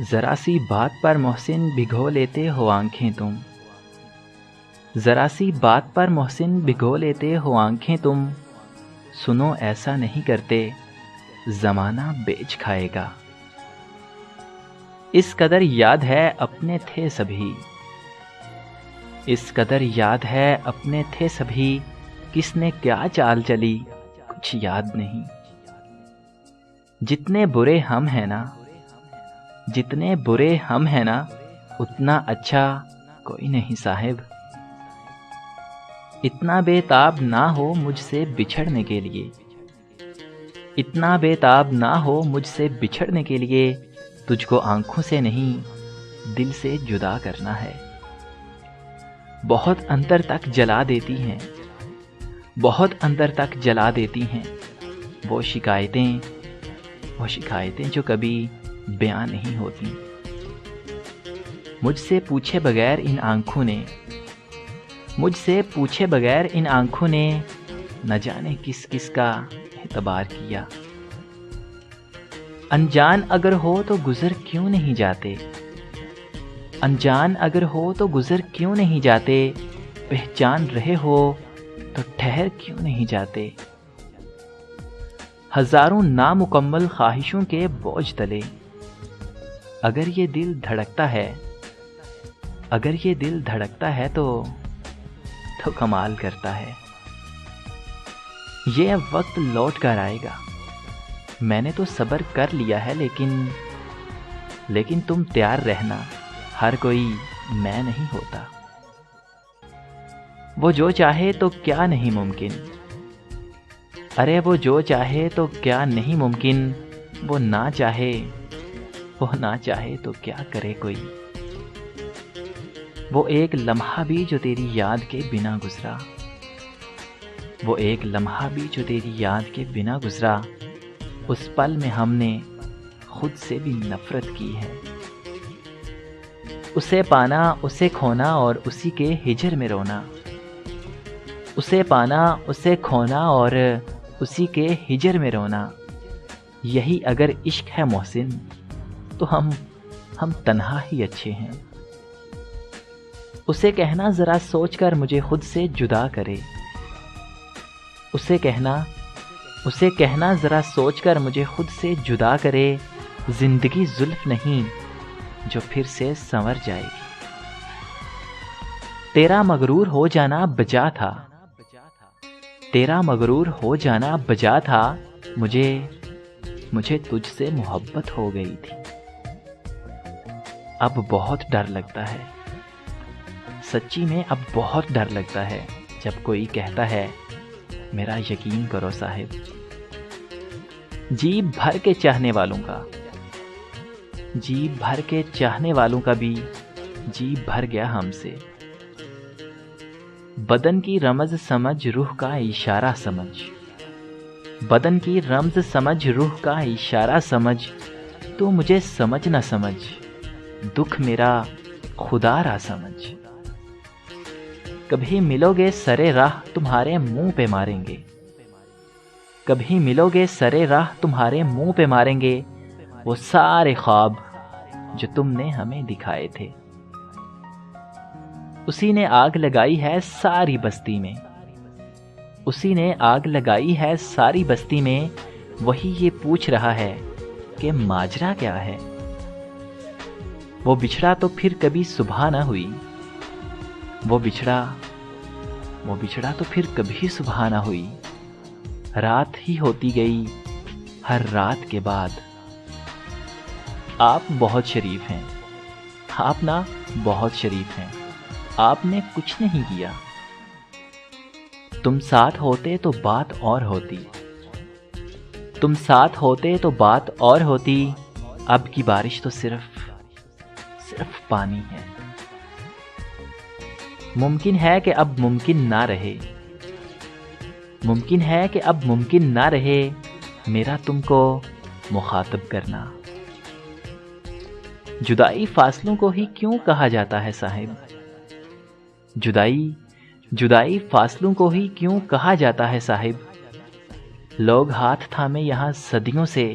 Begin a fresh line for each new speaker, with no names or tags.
ذرا سی بات پر محسن بھگو لیتے ہو آنکھیں تم، ذرا سی بات پر محسن بھگو لیتے ہو آنکھیں تم، سنو ایسا نہیں کرتے زمانہ بیچ کھائے گا۔ اس قدر یاد ہے اپنے تھے سبھی، اس قدر یاد ہے اپنے تھے سبھی، کس نے کیا چال چلی کچھ یاد نہیں۔ جتنے برے ہم ہیں نا، جتنے برے ہم ہیں نا، اتنا اچھا کوئی نہیں صاحب۔ اتنا بے تاب نہ ہو مجھ سے بچھڑنے کے لیے، اتنا بے تاب نہ ہو مجھ سے بچھڑنے کے لیے، تجھ کو آنکھوں سے نہیں دل سے جدا کرنا ہے۔ بہت اندر تک جلا دیتی ہیں، بہت اندر تک جلا دیتی ہیں وہ شکایتیں جو کبھی بیان نہیں ہوتی۔ مجھ سے پوچھے بغیر ان آنکھوں نے، مجھ سے پوچھے بغیر ان آنکھوں نے، نہ جانے کس کس کا اعتبار کیا۔ انجان اگر ہو تو گزر کیوں نہیں جاتے، انجان اگر ہو تو گزر کیوں نہیں جاتے، پہچان رہے ہو تو ٹھہر کیوں نہیں جاتے۔ ہزاروں نامکمل خواہشوں کے بوجھ تلے اگر یہ دل دھڑکتا ہے، اگر یہ دل دھڑکتا ہے تو کمال کرتا ہے۔ یہ اب وقت لوٹ کر آئے گا، میں نے تو صبر کر لیا ہے، لیکن تم تیار رہنا، ہر کوئی میں نہیں ہوتا۔ وہ جو چاہے تو کیا نہیں ممکن، ارے وہ جو چاہے تو کیا نہیں ممکن، وہ نہ چاہے تو کیا کرے کوئی۔ وہ ایک لمحہ بھی جو تیری یاد کے بنا گزرا، وہ ایک لمحہ بھی جو تیری یاد کے بنا گزرا، اس پل میں ہم نے خود سے بھی نفرت کی ہے۔ اسے پانا، اسے کھونا اور اسی کے ہجر میں رونا، اسے پانا، اسے کھونا اور اسی کے ہجر میں رونا، یہی اگر عشق ہے محسن تو ہم تنہا ہی اچھے ہیں۔ اسے کہنا ذرا سوچ کر مجھے خود سے جدا کرے، اسے کہنا ذرا سوچ کر مجھے خود سے جدا کرے، زندگی زلف نہیں جو پھر سے سنور جائے گی۔ تیرا مغرور ہو جانا بجا تھا، تیرا مغرور ہو جانا بجا تھا، مجھے تجھ سے محبت ہو گئی تھی۔ اب بہت ڈر لگتا ہے، سچی میں اب بہت ڈر لگتا ہے جب کوئی کہتا ہے میرا یقین کرو صاحب۔ جی بھر کے چاہنے والوں کا، جی بھر کے چاہنے والوں کا بھی جی بھر گیا ہم سے۔ بدن کی رمز سمجھ روح کا اشارہ سمجھ، بدن کی رمز سمجھ روح کا اشارہ سمجھ، تو مجھے سمجھ نہ سمجھ دکھ میرا خدا را سمجھ۔ کبھی ملو گے سرے راہ تمہارے منہ پہ ماریں گے، کبھی ملو گے سرے راہ تمہارے منہ پہ ماریں گے، وہ سارے خواب جو تم نے ہمیں دکھائے تھے۔ اسی نے آگ لگائی ہے ساری بستی میں، اسی نے آگ لگائی ہے ساری بستی میں، وہی یہ پوچھ رہا ہے کہ ماجرا کیا ہے۔ وہ بچھڑا تو پھر کبھی صبح نہ ہوئی، وہ بچھڑا تو پھر کبھی صبح نہ ہوئی، رات ہی ہوتی گئی ہر رات کے بعد۔ آپ بہت شریف ہیں، آپ نا بہت شریف ہیں، آپ نے کچھ نہیں کیا۔ تم ساتھ ہوتے تو بات اور ہوتی، تم ساتھ ہوتے تو بات اور ہوتی، اب کی بارش تو صرف پانی ہے۔ ممکن ہے کہ اب ممکن نہ رہے، ممکن ہے کہ اب ممکن نہ رہے میرا تم کو مخاطب کرنا۔ جدائی فاصلوں کو ہی کیوں کہا جاتا ہے صاحب، جدائی فاصلوں کو ہی کیوں کہا جاتا ہے صاحب۔ لوگ ہاتھ تھامے یہاں صدیوں سے،